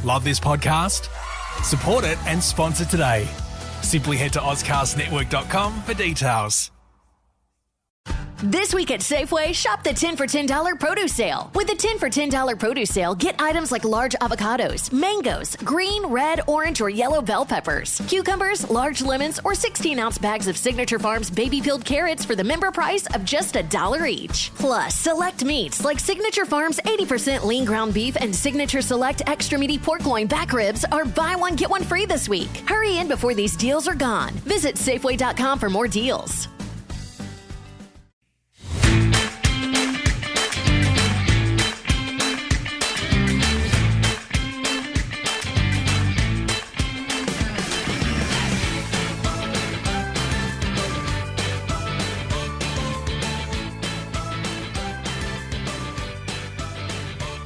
Love this podcast? Support it and sponsor today. Simply head to AuscastNetwork.com for details. This week at Safeway, shop the 10 for $10 produce sale. With the 10 for $10 produce sale, get items like large avocados, mangoes, green, red, orange, or yellow bell peppers, cucumbers, large lemons, or 16-ounce bags of Signature Farms baby-peeled carrots for the member price of just $1 each. Plus, select meats like Signature Farms 80% lean ground beef and Signature Select extra meaty pork loin back ribs are buy one, get one free this week. Hurry in before these deals are gone. Visit Safeway.com for more deals.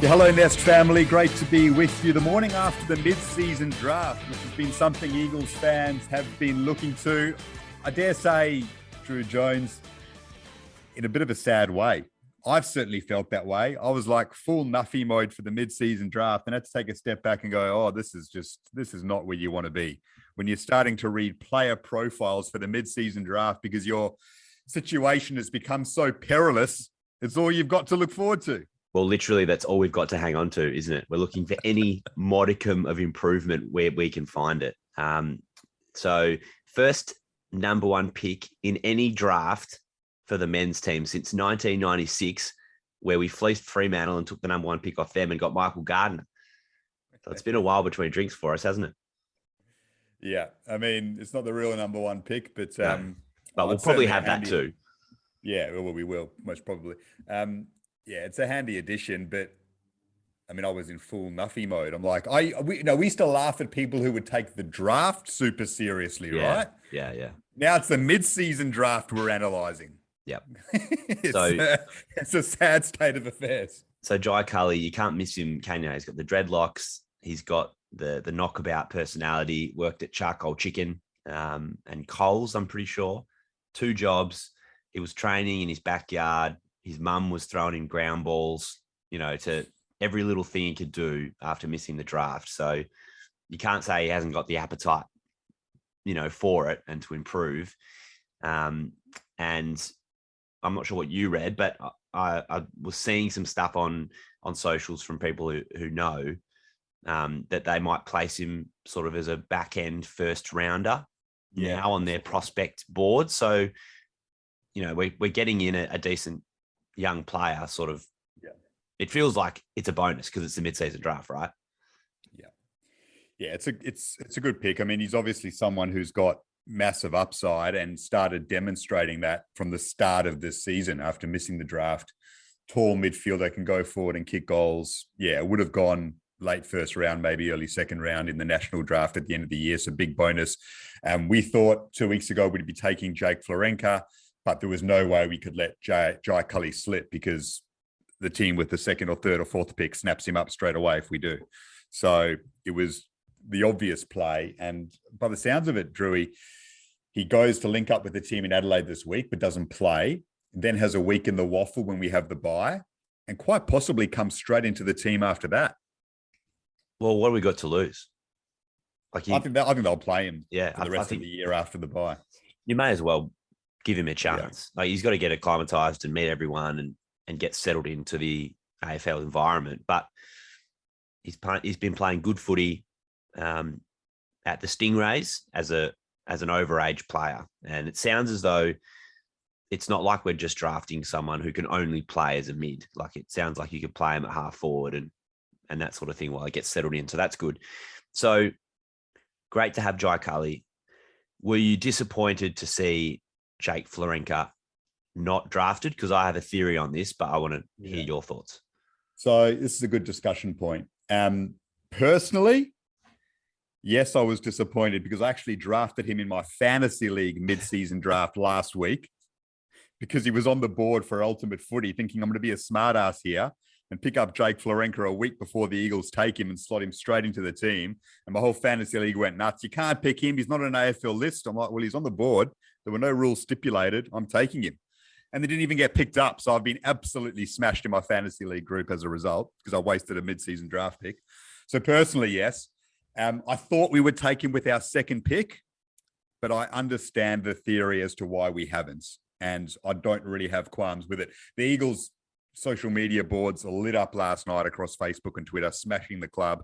Hello, Nest family. Great to be with you the morning after the mid-season draft, which has been something Eagles fans have been looking to, I dare say, Drew Jones, in a bit of a sad way. I've certainly felt that way. I was like full Nuffy mode for the mid-season draft and had to take a step back and go, oh, this is not where you want to be. When you're starting to read player profiles for the mid-season draft because your situation has become so perilous, it's all you've got to look forward to. Well, literally, that's all we've got to hang on to, isn't it? We're looking for any modicum of improvement where we can find it. So first number one pick in any draft for the men's team since 1996, where we fleeced Fremantle and took the number one pick off them and got Michael Gardner. So it's been a while between drinks for us, hasn't it? Yeah. I mean, it's not the real number one pick, but but we'll probably have that too. Yeah, well, we will, most probably. Yeah, it's a handy addition, but I mean, I was in full Nuffy mode. I'm like, we used to laugh at people who would take the draft super seriously, right? Yeah. Now it's the mid-season draft we're analysing. Yep. It's a sad state of affairs. So Jai Culley, you can't miss him, can you? He's got the dreadlocks. He's got the knockabout personality, worked at Charcoal Chicken and Coles, I'm pretty sure. 2 jobs. He was training in his backyard. His mum was throwing him ground balls, to every little thing he could do after missing the draft. So you can't say he hasn't got the appetite, for it and to improve. And I'm not sure what you read, but I was seeing some stuff on socials from people who know that they might place him sort of as a back end first rounder now on their prospect board. So, we're getting in a decent young player sort of. It feels like it's a bonus because it's the mid-season draft, right? It's a good pick. I mean, he's obviously someone who's got massive upside and started demonstrating that from the start of this season after missing the draft. Tall midfielder, can go forward and kick goals. Would have gone late first round, maybe early second round in the national draft at the end of the year. So big bonus. We thought 2 weeks ago we'd be taking Jake Florenka, but there was no way we could let Jai Culley slip because the team with the second or third or fourth pick snaps him up straight away if we do. So it was the obvious play. And by the sounds of it, Drewy, he goes to link up with the team in Adelaide this week, but doesn't play, then has a week in the waffle when we have the bye, and quite possibly comes straight into the team after that. Well, what have we got to lose? I think they'll play him for the rest of the year after the bye. You may as well give him a chance. Like, he's got to get acclimatized and meet everyone and get settled into the AFL environment. But he's been playing good footy at the Stingrays as an overage player. And it sounds as though it's not like we're just drafting someone who can only play as a mid. Like, it sounds like you could play him at half forward and that sort of thing while he gets settled in. So that's good. So great to have Jai Culley. Were you disappointed to see Jake Florenka not drafted? Because I have a theory on this, but I want to hear your thoughts. So this is a good discussion point. Personally, yes, I was disappointed because I actually drafted him in my fantasy league mid-season draft last week because he was on the board for Ultimate Footy, thinking I'm going to be a smart ass here and pick up Jake Florenka a week before the Eagles take him and slot him straight into the team. And my whole fantasy league went nuts. You can't pick him. He's not on an AFL list. I'm like, well, he's on the board. There were no rules stipulated. I'm taking him. And they didn't even get picked up. So I've been absolutely smashed in my fantasy league group as a result because I wasted a mid-season draft pick. So personally, yes. I thought we would take him with our second pick, but I understand the theory as to why we haven't. And I don't really have qualms with it. The Eagles' social media boards are lit up last night across Facebook and Twitter, smashing the club.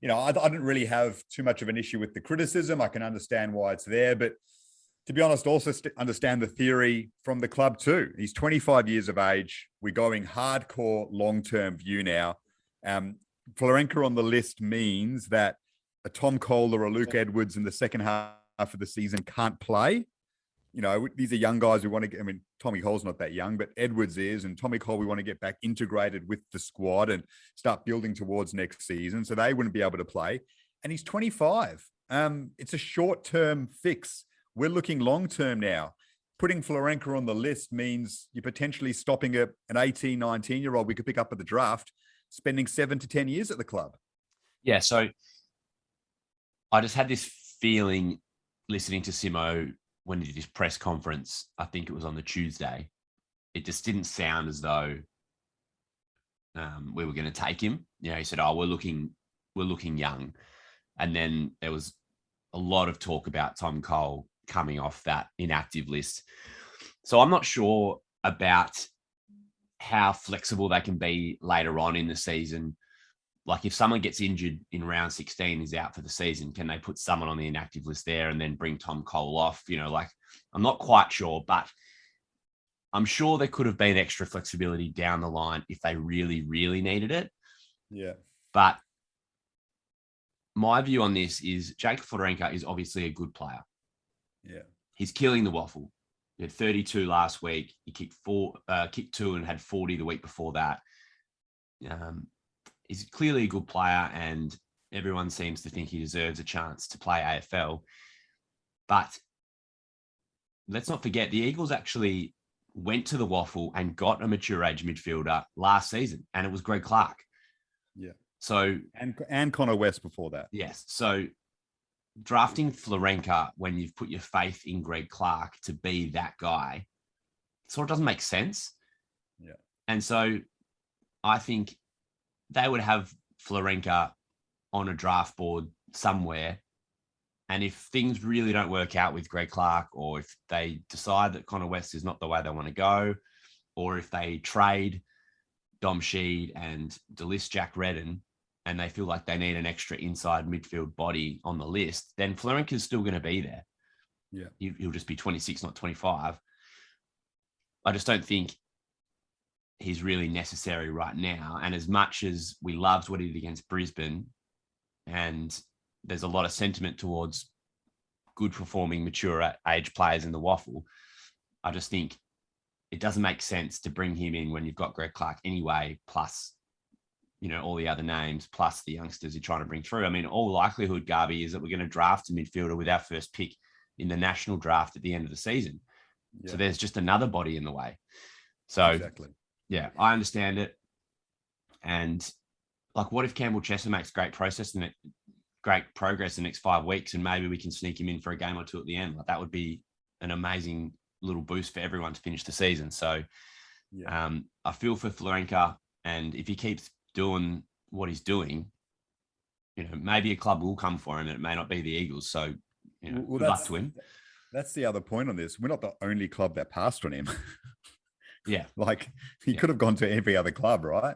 I didn't really have too much of an issue with the criticism. I can understand why it's there, but to be honest, also understand the theory from the club too. He's 25 years of age. We're going hardcore long-term view now. Florenca on the list means that a Tom Cole or a Luke Edwards in the second half of the season can't play. These are young guys we want to get. I mean, Tommy Cole's not that young, but Edwards is, and Tommy Cole we want to get back integrated with the squad and start building towards next season. So they wouldn't be able to play. And he's 25. It's a short-term fix. We're looking long-term now. Putting Florenca on the list means you're potentially stopping an 18, 19-year-old we could pick up at the draft, spending 7 to 10 years at the club. Yeah, so I just had this feeling listening to Simo when he did his press conference. I think it was on the Tuesday. It just didn't sound as though we were going to take him. He said, "Oh, we're looking young," and then there was a lot of talk about Tom Cole coming off that inactive list. So I'm not sure about how flexible they can be later on in the season. Like if someone gets injured in round 16, is out for the season, can they put someone on the inactive list there and then bring Tom Cole off? I'm not quite sure, but I'm sure there could have been extra flexibility down the line if they really, really needed it. Yeah. But my view on this is Jake Florenca is obviously a good player. Yeah. He's killing the waffle. He had 32 last week. He kicked 2 and had 40 the week before that. He's clearly a good player and everyone seems to think he deserves a chance to play AFL. But let's not forget, the Eagles actually went to the waffle and got a mature age midfielder last season, and it was Greg Clark. Yeah. So and Connor West before that. Yes. So drafting Florenca when you've put your faith in Greg Clark to be that guy sort of doesn't make sense. Yeah. And so I think they would have Florenca on a draft board somewhere. And if things really don't work out with Greg Clark, or if they decide that Connor West is not the way they want to go, or if they trade Dom Sheed and delist Jack Redden and they feel like they need an extra inside midfield body on the list, then Florenca is still going to be there. Yeah. He'll just be 26, not 25. I just don't think he's really necessary right now. And as much as we loved what he did against Brisbane, and there's a lot of sentiment towards good performing, mature age players in the waffle, I just think it doesn't make sense to bring him in when you've got Greg Clark anyway, plus, all the other names, plus the youngsters you're trying to bring through. I mean, all likelihood, Garby, is that we're going to draft a midfielder with our first pick in the national draft at the end of the season. Yeah. So there's just another body in the way. So exactly. Yeah, I understand it. And what if Campbell Chesser makes great progress in the next 5 weeks, and maybe we can sneak him in for a game or two at the end? That would be an amazing little boost for everyone to finish the season. So I feel for Florenca, and if he keeps doing what he's doing, maybe a club will come for him, and it may not be the Eagles. So, good luck to him. That's the other point on this. We're not the only club that passed on him. Yeah. He could have gone to every other club, right?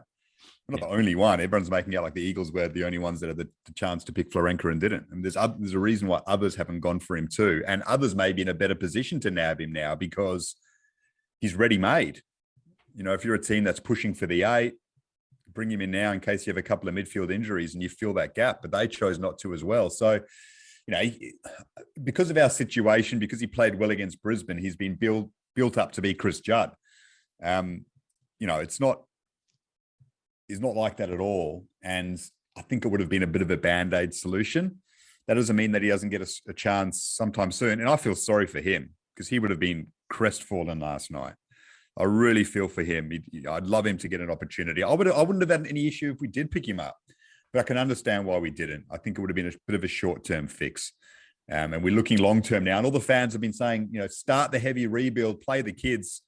We're not the only one. Everyone's making out like the Eagles were the only ones that had the chance to pick Florenca and didn't. And there's a reason why others haven't gone for him too. And others may be in a better position to nab him now because he's ready-made. If you're a team that's pushing for the 8, bring him in now in case you have a couple of midfield injuries and you fill that gap. But they chose not to as well. So, because of our situation, because he played well against Brisbane, he's been built up to be Chris Judd. He's not like that at all. And I think it would have been a bit of a Band-Aid solution. That doesn't mean that he doesn't get a chance sometime soon. And I feel sorry for him because he would have been crestfallen last night. I really feel for him. I'd love him to get an opportunity. I wouldn't have had any issue if we did pick him up, but I can understand why we didn't. I think it would have been a bit of a short-term fix. And we're looking long-term now. And all the fans have been saying, start the heavy rebuild, play the kids,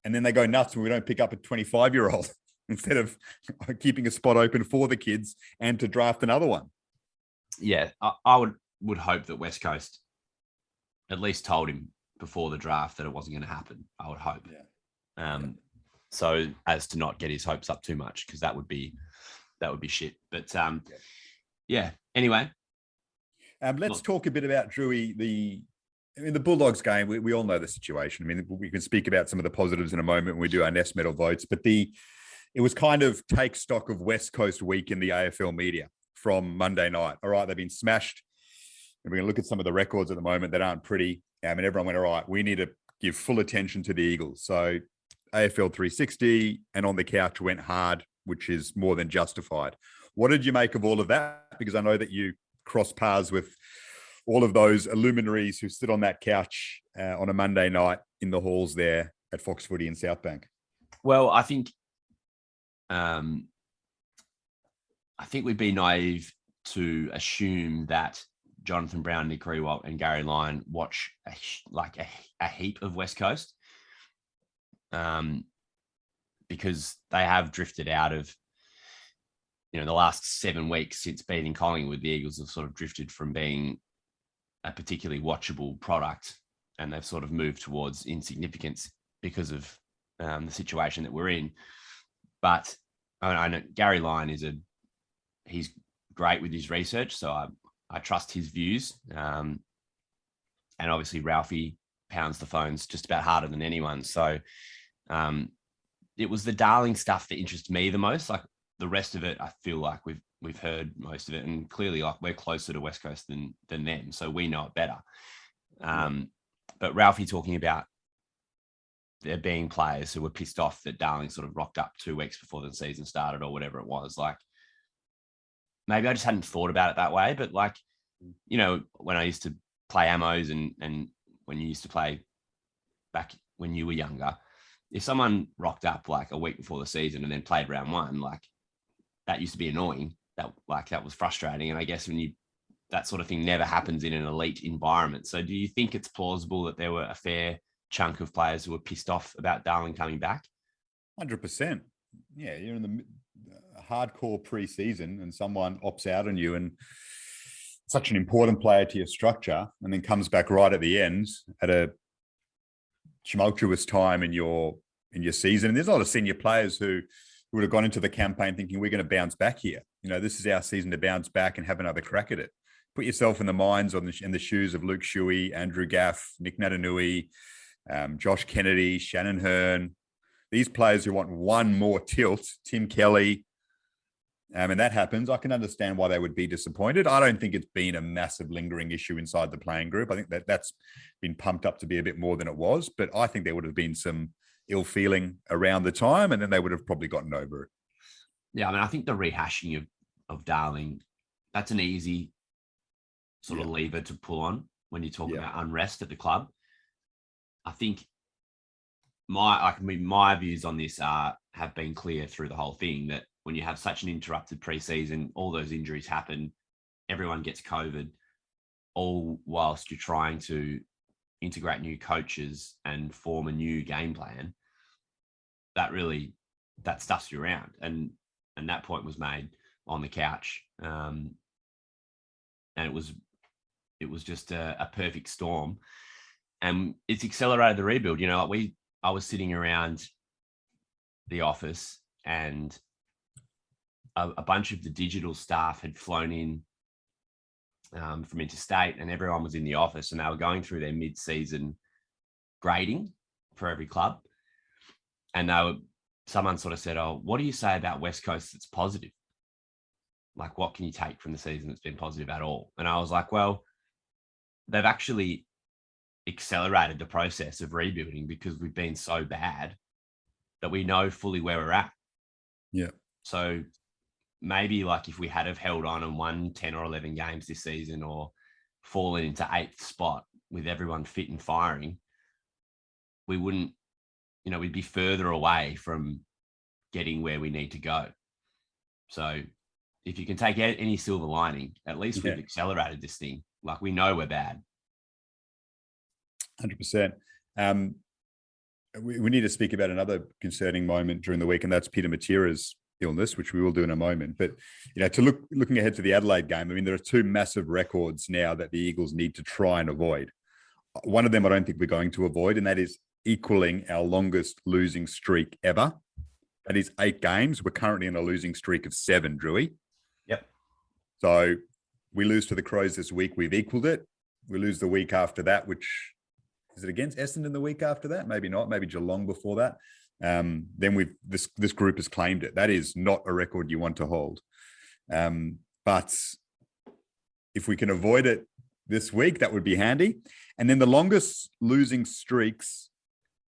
and then they go nuts when we don't pick up a 25-year-old. instead of keeping a spot open for the kids and to draft another one. Yeah, I would hope that West Coast at least told him before the draft that it wasn't going to happen. I would hope. So as to not get his hopes up too much, because that would be shit. But anyway. Let's talk a bit about Drewy. The Bulldogs game, we all know the situation. I mean, we can speak about some of the positives in a moment when we do our Nest Medal votes, but it was kind of take stock of West Coast week in the AFL media from Monday night. All right, they've been smashed. And we're going to look at some of the records at the moment that aren't pretty. And everyone went, all right, we need to give full attention to the Eagles. So AFL 360 and On the Couch went hard, which is more than justified. What did you make of all of that? Because I know that you cross paths with all of those luminaries who sit on that couch on a Monday night in the halls there at Fox Footy in South Bank. Well, I think we'd be naive to assume that Jonathan Brown, Nick Riewoldt, and Gary Lyon watch a heap of West Coast, because they have drifted out of, the last 7 weeks since beating Collingwood. The Eagles have sort of drifted from being a particularly watchable product, and they've sort of moved towards insignificance because of the situation that we're in. But I know Gary Lyon he's great with his research, so I trust his views. And obviously Ralphie pounds the phones just about harder than anyone. So it was the Darling stuff that interested me the most. Like the rest of it, I feel like we've heard most of it, and clearly like we're closer to West Coast than them, so we know it better. But Ralphie talking about there being players who were pissed off that Darling sort of rocked up 2 weeks before the season started or whatever it was. Like, maybe I just hadn't thought about it that way, but like, when I used to play Ammos and when you used to play back when you were younger, if someone rocked up like a week before the season and then played round 1, like that used to be annoying. That was frustrating. And I guess that sort of thing never happens in an elite environment. So do you think it's plausible that there were a fair chunk of players who were pissed off about Darling coming back? 100%. Yeah, you're in the hardcore pre-season and someone opts out on you, and such an important player to your structure, and then comes back right at the end at a tumultuous time in your season. And there's a lot of senior players who would have gone into the campaign thinking we're going to bounce back here. This is our season to bounce back and have another crack at it. Put yourself in the minds in the shoes of Luke Shuey, Andrew Gaff, Nick Natanui, Josh Kennedy, Shannon Hearn. These players who want one more tilt, Tim Kelly, and that happens. I can understand why they would be disappointed. I don't think it's been a massive lingering issue inside the playing group. I think that's been pumped up to be a bit more than it was, but I think there would have been some ill feeling around the time, and then they would have probably gotten over it. Yeah, I think the rehashing of Darling, that's an easy sort of lever to pull on when you talk about unrest at the club. I think my views on this have been clear through the whole thing, that when you have such an interrupted preseason, all those injuries happen, everyone gets COVID, all whilst you're trying to integrate new coaches and form a new game plan. That stuffs you around. And that point was made on the couch. And it was just a perfect storm. And it's accelerated the rebuild. I was sitting around the office, and a bunch of the digital staff had flown in from interstate, and everyone was in the office, and they were going through their mid-season grading for every club. And someone sort of said, "Oh, what do you say about West Coast that's positive? Like, what can you take from the season that's been positive at all?" And I was like, well, they've actually accelerated the process of rebuilding, because we've been so bad that we know fully where we're at. Yeah. So maybe like if we had have held on and won 10 or 11 games this season, or fallen into 8th spot with everyone fit and firing, we wouldn't, we'd be further away from getting where we need to go. So if you can take any silver lining, at least we've accelerated this thing. Like, we know we're bad. 100%. we need to speak about another concerning moment during the week, and that's Peter Matera's illness, which we will do in a moment. But, looking ahead to the Adelaide game, I mean, there are two massive records now that the Eagles need to try and avoid. One of them I don't think we're going to avoid, and that is equaling our longest losing streak ever. That is 8 games. We're currently in a losing streak of 7, Drewy. Yep. So we lose to the Crows this week. We've equaled it. We lose the week after that, which is it against Essendon the week after that? Maybe not. Maybe Geelong before that. Then this group has claimed it. That is not a record you want to hold. But if we can avoid it this week, that would be handy. And then the longest losing streaks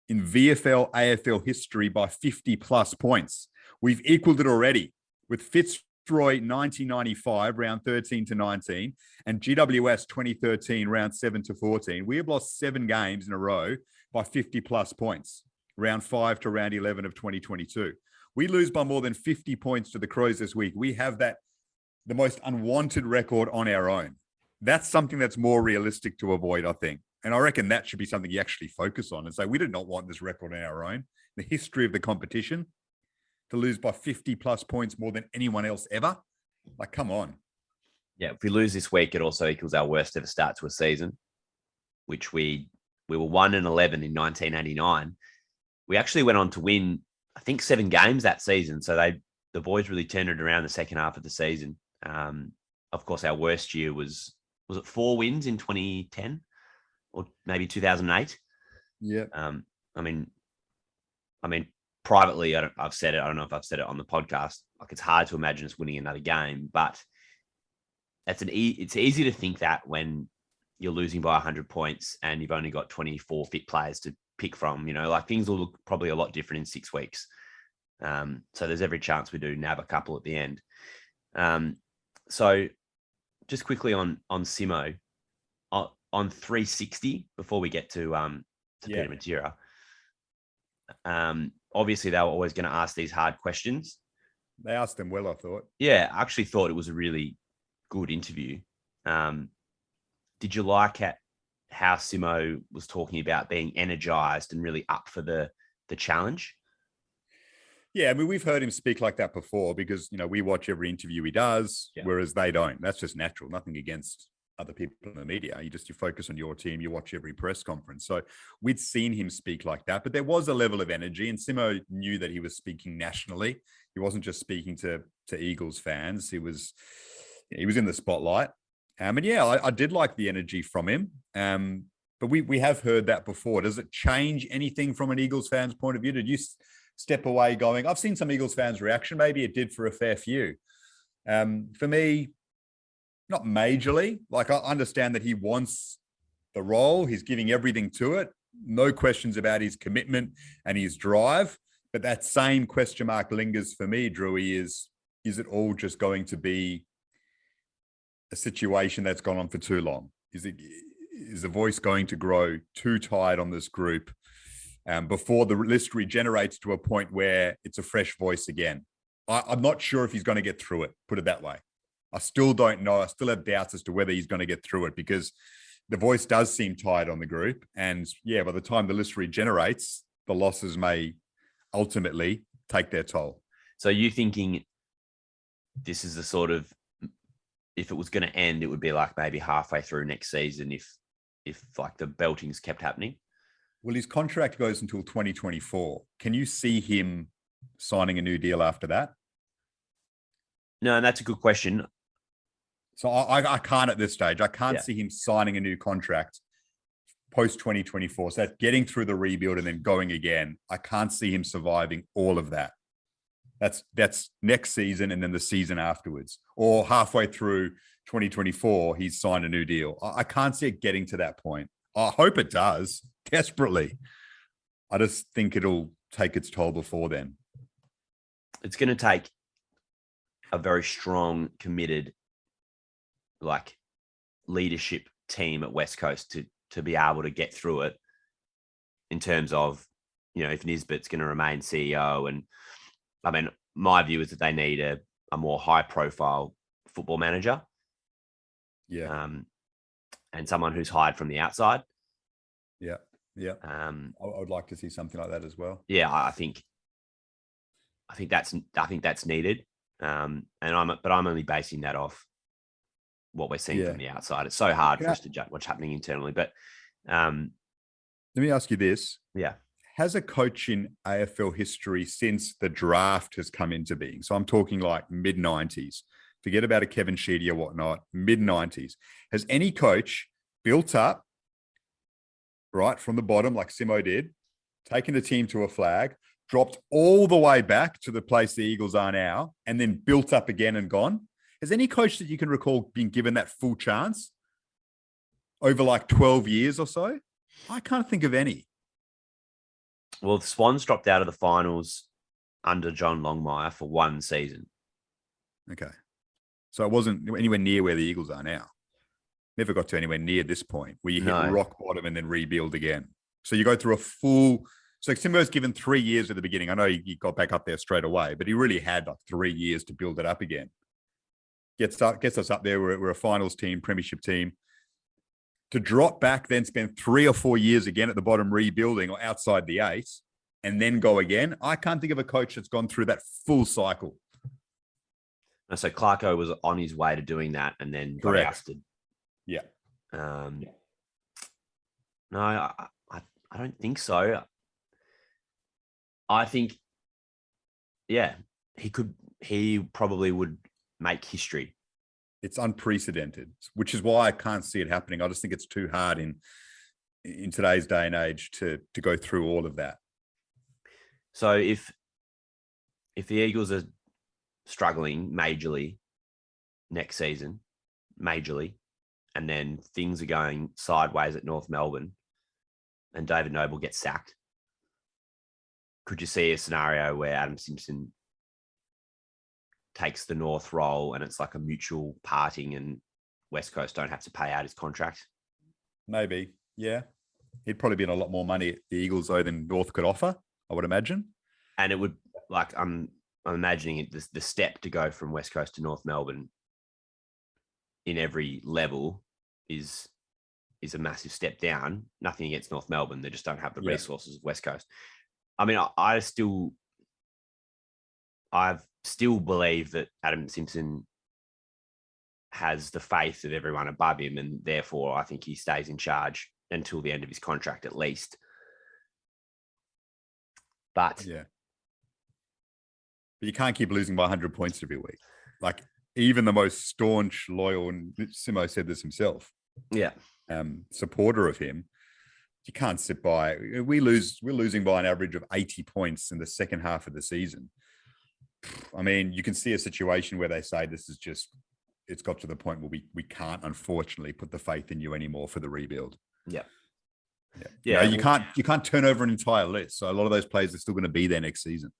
in VFL, AFL history by 50 plus points. We've equaled it already with Fitzroy 1995, round 13 to 19, and GWS 2013, round 7 to 14. We have lost 7 games in a row by 50 plus points, round 5 to round 11 of 2022. We lose by more than 50 points to the Crows this week. We have the most unwanted record on our own. That's something that's more realistic to avoid, I think. And I reckon that should be something you actually focus on and say, we did not want this record on our own. The history of the competition, to lose by 50 plus points more than anyone else ever. Like, come on. Yeah, if we lose this week, it also equals our worst ever start to a season, which we were 1-11 in 1989. We actually went on to win, I think, 7 games that season. So the boys really turned it around the second half of the season. Of course, our worst year was it 4 wins in 2010 or maybe 2008? Yeah. I mean, privately, I've said it. I don't know if I've said it on the podcast. Like, it's hard to imagine us winning another game, but it's easy to think that when you're losing by 100 points and you've only got 24 fit players to pick from, like, things will look probably a lot different in 6 weeks. So there's every chance we do nab a couple at the end. So just quickly on Simo, on 360 before we get to Peter Matera. Obviously, they were always going to ask these hard questions. They asked them well, I thought. Yeah, I actually thought it was a really good interview. Did you like how Simo was talking about being energized and really up for the challenge? Yeah, I mean, we've heard him speak like that before because, we watch every interview he does, whereas they don't. That's just natural. Nothing against other people in the media. You focus on your team. You watch every press conference. So we'd seen him speak like that, but there was a level of energy, and Simo knew that he was speaking nationally. He wasn't just speaking to Eagles fans. He was in the spotlight. And I did like the energy from him. But we have heard that before. Does it change anything from an Eagles fan's point of view? Did you step away going, I've seen some Eagles fans' reaction. Maybe it did for a fair few. For me, not majorly. Like, I understand that he wants the role. He's giving everything to it. No questions about his commitment and his drive. But that same question mark lingers for me, Drewy, is it all just going to be a situation that's gone on for too long? Is the voice going to grow too tired on this group before the list regenerates to a point where it's a fresh voice again? I'm not sure if he's going to get through it, put it that way. I still don't know. I still have doubts as to whether he's going to get through it because the voice does seem tired on the group. And by the time the list regenerates, the losses may ultimately take their toll. So you thinking this is the sort of, if it was going to end, it would be like maybe halfway through next season if like the beltings kept happening? Well, his contract goes until 2024. Can you see him signing a new deal after that? No, and that's a good question. So I can't at this stage. I can't see him signing a new contract post 2024. So that's getting through the rebuild and then going again. I can't see him surviving all of that. That's next season and then the season afterwards, or halfway through 2024, he's signed a new deal. I can't see it getting to that point. I hope it does desperately. I just think it'll take its toll before then. It's going to take a very strong, committed, like, leadership team at West Coast to be able to get through it in terms of, if Nisbet's going to remain CEO. And I mean, my view is that they need a more high profile football manager. Yeah. And someone who's hired from the outside. Yeah. Yeah. I would like to see something like that as well. Yeah, I think that's needed. And I'm only basing that off what we're seeing from the outside. It's so hard for us to judge what's happening internally. But let me ask you this. Yeah. Has a coach in AFL history since the draft has come into being? So I'm talking like mid-90s. Forget about a Kevin Sheedy or whatnot, mid-90s. Has any coach built up right from the bottom like Simo did, taken the team to a flag, dropped all the way back to the place the Eagles are now, and then built up again and gone? Has any coach that you can recall been given that full chance over like 12 years or so? I can't think of any. Well, the Swans dropped out of the finals under John Longmire for one season. Okay. So it wasn't anywhere near where the Eagles are now. Never got to anywhere near this point where you hit rock bottom and then rebuild again. So you go through a full... So Simo's given 3 years at the beginning. I know he got back up there straight away, but he really had like 3 years to build it up again. Gets us up there. We're a finals team, premiership team. To drop back, then spend 3 or 4 years again at the bottom rebuilding or outside the 8, and then go again. I can't think of a coach that's gone through that full cycle. So Clarko was on his way to doing that and then got ousted. Yeah. No, I don't think so. I think, he probably would make history. It's unprecedented, which is why I can't see it happening. I just think it's too hard in today's day and age to go through all of that. So if the Eagles are struggling majorly next season, and then things are going sideways at North Melbourne and David Noble gets sacked, could you see a scenario where Adam Simpson takes the North role and it's like a mutual parting and West Coast don't have to pay out his contract? Maybe, yeah. He'd probably be in a lot more money at the Eagles though than North could offer, I would imagine. And it would, like, I'm imagining it, the step to go from West Coast to North Melbourne in every level is a massive step down. Nothing against North Melbourne. They just don't have the resources of West Coast. I mean, I still believe that Adam Simpson has the faith of everyone above him, and therefore I think he stays in charge until the end of his contract at least. But you can't keep losing by 100 points every week. Like even the most staunch, loyal, and Simo said this himself, supporter of him, you can't sit by. We're losing by an average of 80 points in the second half of the season. I mean, you can see a situation where they say this is just, it's got to the point where we can't, unfortunately, put the faith in you anymore for the rebuild. Yeah. You can't turn over an entire list. So a lot of those players are still going to be there next season.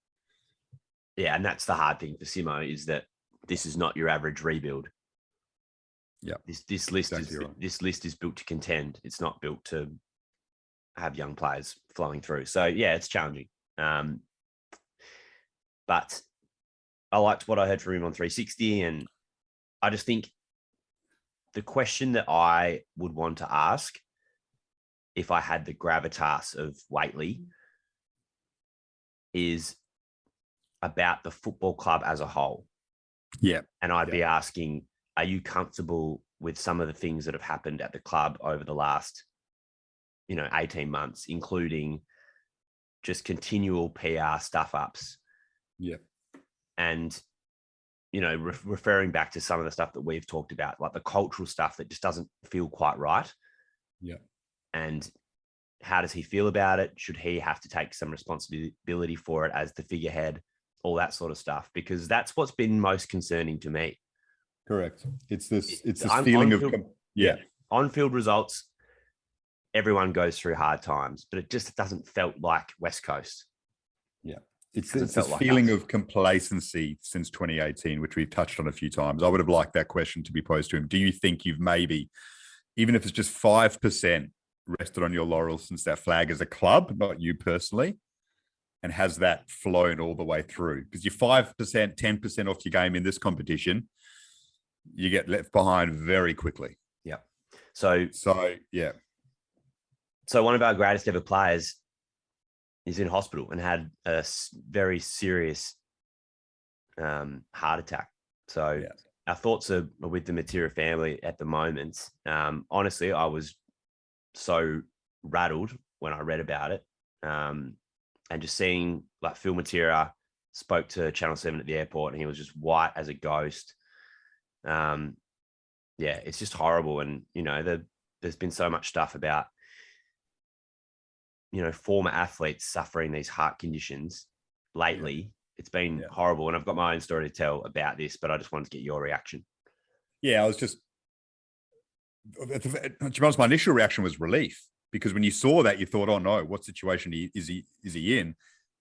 Yeah, and that's the hard thing for Simo, is that this is not your average rebuild. Yeah. This list is built to contend. It's not built to have young players flowing through. So yeah, it's challenging. But I liked what I heard from him on 360, and I just think the question that I would want to ask if I had the gravitas of Waitley is about the football club as a whole. Yeah. And I'd be asking, are you comfortable with some of the things that have happened at the club over the last, 18 months, including just continual PR stuff-ups? Yeah. And, referring back to some of the stuff that we've talked about, like the cultural stuff that just doesn't feel quite right. Yeah. And how does he feel about it? Should he have to take some responsibility for it as the figurehead? All that sort of stuff, because that's what's been most concerning to me. Correct. It's this feeling of on-field results. Everyone goes through hard times, but it just doesn't felt like West Coast. Yeah. It's this feeling of complacency since 2018, which we've touched on a few times. I would have liked that question to be posed to him. Do you think you've maybe, even if it's just 5%, rested on your laurels since that flag as a club, not you personally? And has that flown all the way through? Because you're 5%, 10% off your game in this competition, you get left behind very quickly. Yeah. So yeah. So one of our greatest ever players is in hospital and had a very serious heart attack. So our thoughts are with the Matera family at the moment. Honestly, I was so rattled when I read about it. And just seeing like Phil Matera spoke to Channel 7 at the airport and he was just white as a ghost. It's just horrible. And, there's been so much stuff about, former athletes suffering these heart conditions lately. It's been horrible. And I've got my own story to tell about this, but I just wanted to get your reaction. Yeah, I was just, to be honest, my initial reaction was relief, because when you saw that, you thought, oh no, what situation is he in?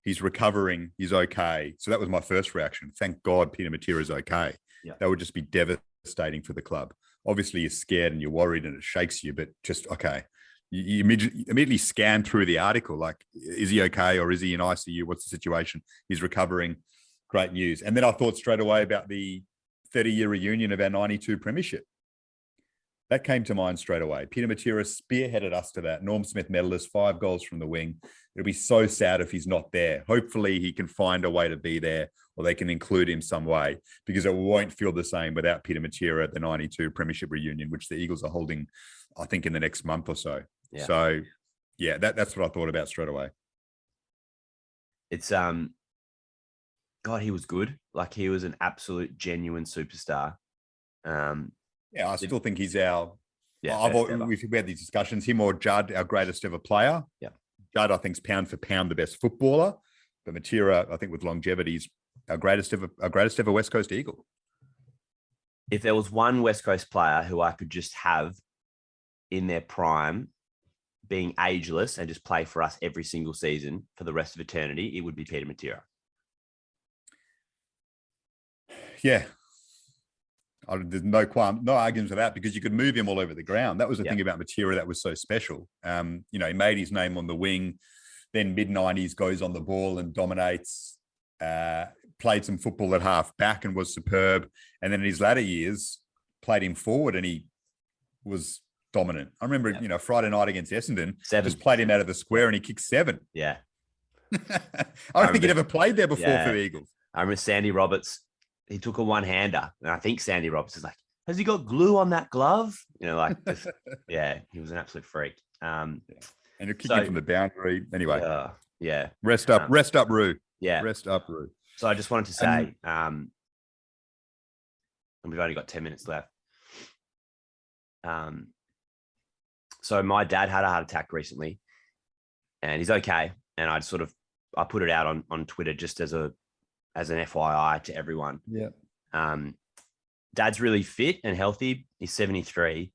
He's recovering. He's okay. So that was my first reaction. Thank God Peter Matera is okay. Yeah. That would just be devastating for the club. Obviously you're scared and you're worried and it shakes you, but just, okay. You immediately scan through the article, like, is he okay or is he in ICU? What's the situation? He's recovering. Great news. And then I thought straight away about the 30-year reunion of our 92 premiership. That came to mind straight away. Peter Matera spearheaded us to that. Norm Smith medalist, 5 goals from the wing. It'll be so sad if he's not there. Hopefully he can find a way to be there, or they can include him some way, because it won't feel the same without Peter Matera at the 92 premiership reunion, which the Eagles are holding, I think, in the next month or so. Yeah. So, that's what I thought about straight away. It's, God, he was good. Like, he was an absolute genuine superstar. I still think he's our. We've had these discussions. Him or Judd, our greatest ever player. Yeah, Judd, I think, is pound for pound the best footballer. But Matera, I think, with longevity, is our greatest ever West Coast Eagle. If there was one West Coast player who I could just have in their prime, being ageless and just play for us every single season for the rest of eternity, it would be Peter Matera. Yeah. There's no arguments with that, because you could move him all over the ground. That was the thing about Matera that was so special. He made his name on the wing, then mid-90s goes on the ball and dominates, played some football at half back and was superb. And then in his latter years, played him forward and he was dominant. I remember, Friday night against Essendon, just played him out of the square and he kicked 7. Yeah. I don't think he'd ever played there before for the Eagles. I remember Sandy Roberts. He took a one-hander, and I think Sandy Roberts is like, has he got glue on that glove? He was an absolute freak. And you're kicking from the boundary. Anyway. Rest up, Roo. Yeah. Rest up, Roo. So I just wanted to say, and we've only got 10 minutes left. So my dad had a heart attack recently, and he's okay. And I put it out on Twitter just as an FYI to everyone. Yeah. Dad's really fit and healthy. He's 73,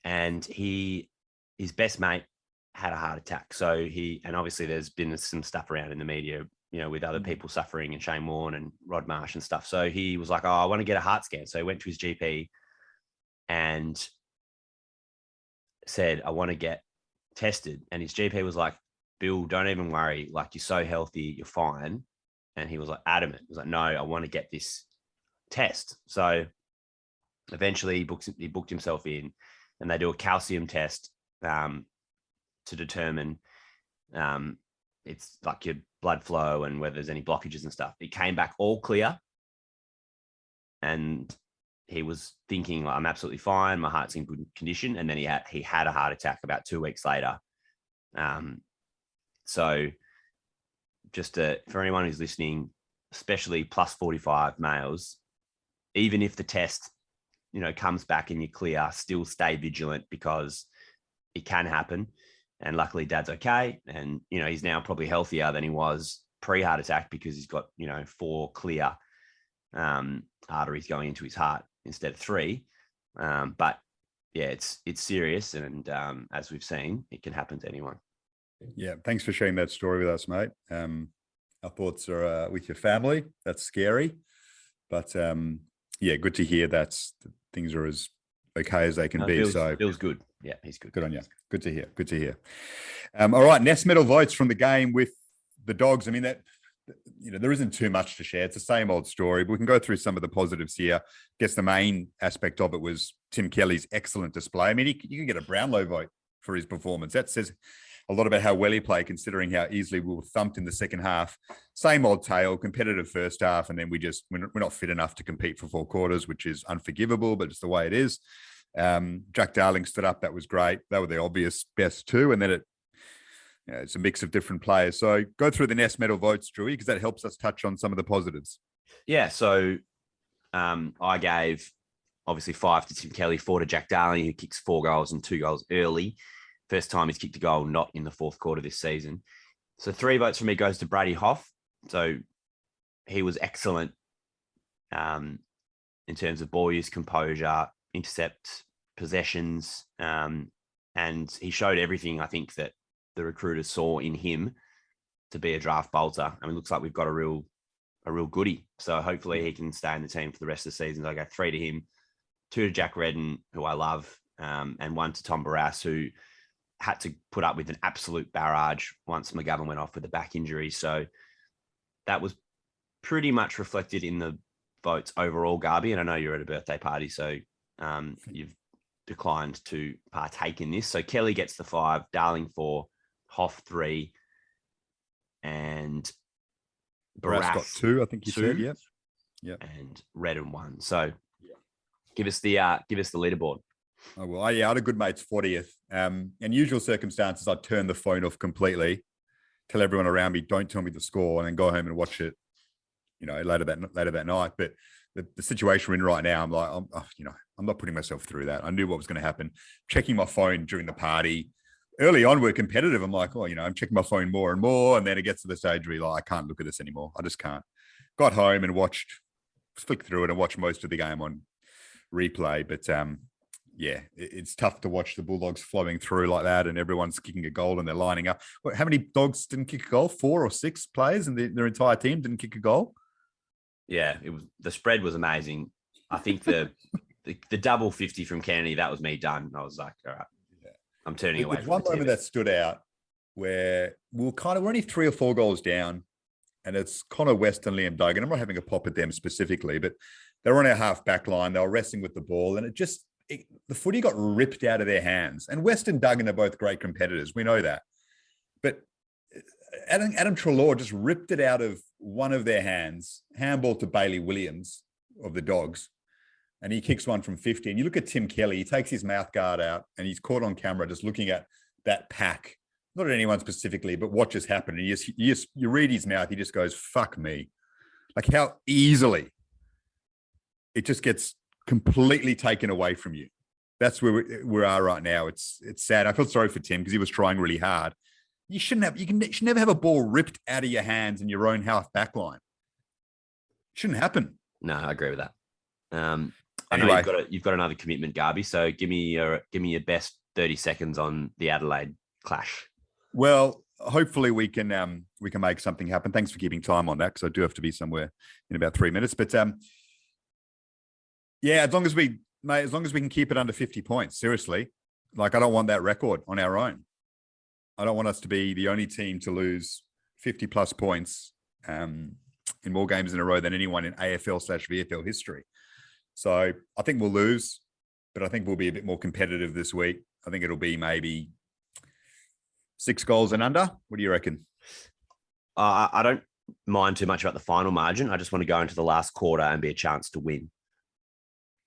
and his best mate had a heart attack. So and obviously there's been some stuff around in the media, with other people suffering, and Shane Warne and Rod Marsh and stuff. So he was like, oh, I want to get a heart scan. So he went to his GP and said, I want to get tested. And his GP was like, Bill, don't even worry. Like, you're so healthy, you're fine. And he was like adamant. He was like, no, I want to get this test. So eventually he booked himself in, and they do a calcium test to determine it's like your blood flow and whether there's any blockages and stuff. It came back all clear. And he was thinking, like, I'm absolutely fine. My heart's in good condition. And then he had a heart attack about 2 weeks later. So just for anyone who's listening, especially plus 45 males, even if the test, comes back and you're clear, still stay vigilant, because it can happen. And luckily Dad's okay. And, he's now probably healthier than he was pre-heart attack, because he's got, 4 clear arteries going into his heart instead of 3. But yeah, it's serious. And as we've seen, it can happen to anyone. Yeah. Thanks for sharing that story with us, mate. Our thoughts are with your family. That's scary, but good to hear that things are as okay as they can be. Feels good. Yeah, he's good. Good on you. Good to hear. Good to hear. All right, Ness medal votes from the game with the Dogs. I mean, that there isn't too much to share. It's the same old story, but we can go through some of the positives here. I guess the main aspect of it was Tim Kelly's excellent display. I mean, you can get a Brownlow vote for his performance. That says a lot about how well he played, considering how easily we were thumped in the second half. Same old tale, competitive first half, and then we're not fit enough to compete for 4 quarters, which is unforgivable, but it's the way it is. Jack Darling stood up. That was great. They were the obvious best two, and then it's a mix of different players. So go through the Nest medal votes, Drewy, because that helps us touch on some of the positives. Yeah, so I gave obviously 5 to Tim Kelly, 4 to Jack Darling, who kicks 4 goals and 2 goals early. First time he's kicked a goal not in the 4th quarter this season. So 3 votes for me goes to Brady Hough. So he was excellent in terms of ball use, composure, intercept, possessions, and he showed everything I think that the recruiters saw in him to be a draft bolter. I mean, it looks like we've got a real goodie. So hopefully he can stay in the team for the rest of the season. So I go 3 to him, 2 to Jack Redden, who I love, and 1 to Tom Barrass, who had to put up with an absolute barrage once McGovern went off with a back injury. So that was pretty much reflected in the votes overall, Garby. And I know you're at a birthday party, so you've declined to partake in this. So Kelly gets the 5, Darling 4, Hough 3, and Barrass got 2, I think you 2, said. Yep. And Redden 1. So give us the leaderboard. Oh, well, I had a good mate's 40th. In usual circumstances, I'd turn the phone off completely, tell everyone around me, don't tell me the score, and then go home and watch it, later that night. But the situation we're in right now, I'm like, I'm not putting myself through that. I knew what was going to happen. Checking my phone during the party. Early on, we're competitive. I'm like, I'm checking my phone more and more. And then it gets to the stage where I can't look at this anymore. I just can't. Got home and flicked through it and watched most of the game on replay. But it's tough to watch the Bulldogs flowing through like that, and everyone's kicking a goal and they're lining up. How many Dogs didn't kick a goal? 4 or 6 players and their entire team didn't kick a goal? Yeah, the spread was amazing. I think the double 50 from Kennedy, that was me done. I was like, all right, I'm turning away. There's one moment that stood out where we're only 3 or 4 goals down, and it's Connor West and Liam Duggan. I'm not having a pop at them specifically, but they're on our half back line. They were wrestling with the ball, and the footy got ripped out of their hands. And West and Duggan are both great competitors. We know that. But Adam Treloar just ripped it out of one of their hands, handball to Bailey Williams of the Dogs, and he kicks one from 50. And you look at Tim Kelly, he takes his mouth guard out, and he's caught on camera just looking at that pack. Not at anyone specifically, but what just happened. And you read his mouth, he just goes, fuck me. Like how easily it just gets completely taken away from you. That's where we are right now. It's sad. I feel sorry for Tim because he was trying really hard. You should never have a ball ripped out of your hands in your own half back line. It shouldn't happen. No, I agree with that. I know you've got another commitment, Garby. So give me your best 30 seconds on the Adelaide clash. Well, hopefully we can make something happen. Thanks for keeping time on that, because I do have to be somewhere in about 3 minutes. But as long as we can keep it under 50 points, seriously. Like, I don't want that record on our own. I don't want us to be the only team to lose 50 plus points in more games in a row than anyone in AFL/VFL history. So I think we'll lose, but I think we'll be a bit more competitive this week. I think it'll be maybe 6 goals and under. What do you reckon? I don't mind too much about the final margin. I just want to go into the last quarter and be a chance to win.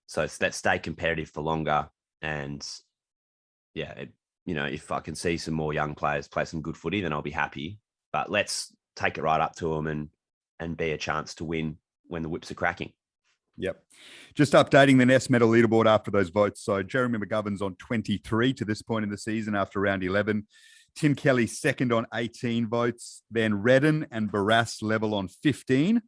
So let's stay competitive for longer. And if I can see some more young players play some good footy, then I'll be happy. But let's take it right up to them and be a chance to win when the whips are cracking. Yep. Just updating the Nest medal leaderboard after those votes. So Jeremy McGovern's on 23 to this point in the season after round 11. Tim Kelly second on 18 votes. Then Redden and Barrass level on 15.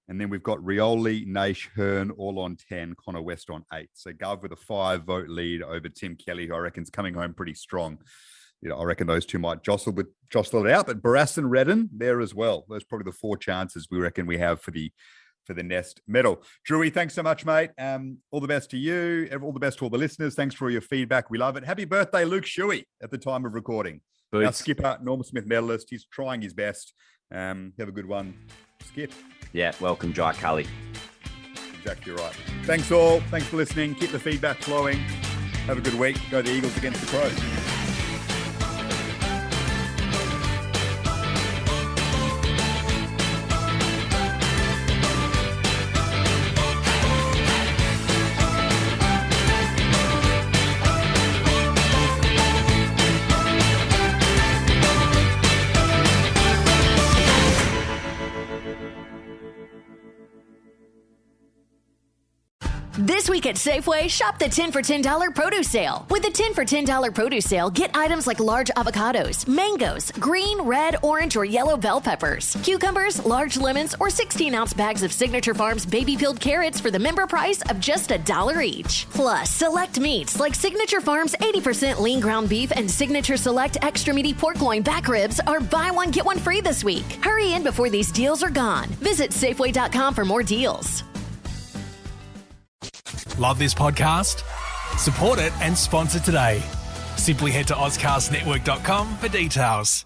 And then we've got Rioli, Naish, Hearn all on 10, Connor West on 8. So Gov with a 5-vote lead over Tim Kelly, who I reckon is coming home pretty strong. I reckon those two might jostle it out, but Barrass and Redden there as well. Those are probably the 4 chances we reckon we have for the Nest medal. Drewy, thanks so much, mate. All the best to you. All the best to all the listeners. Thanks for all your feedback. We love it. Happy birthday, Luke Shuey, at the time of recording. Boots. Our skipper, Norman Smith medalist. He's trying his best. Have a good one, Skip. Yeah, welcome, Jai Cully. Exactly right. Thanks all. Thanks for listening. Keep the feedback flowing. Have a good week. Go the Eagles against the Crows. This week at Safeway, shop the 10 for $10 produce sale. With the 10 for $10 produce sale, get items like large avocados, mangoes, green, red, orange, or yellow bell peppers, cucumbers, large lemons, or 16-ounce bags of Signature Farms baby peeled carrots for the member price of just $1 each. Plus, select meats like Signature Farms 80% lean ground beef and Signature Select extra meaty pork loin back ribs are buy one, get one free this week. Hurry in before these deals are gone. Visit Safeway.com for more deals. Love this podcast? Support it and sponsor today. Simply head to AuscastNetwork.com for details.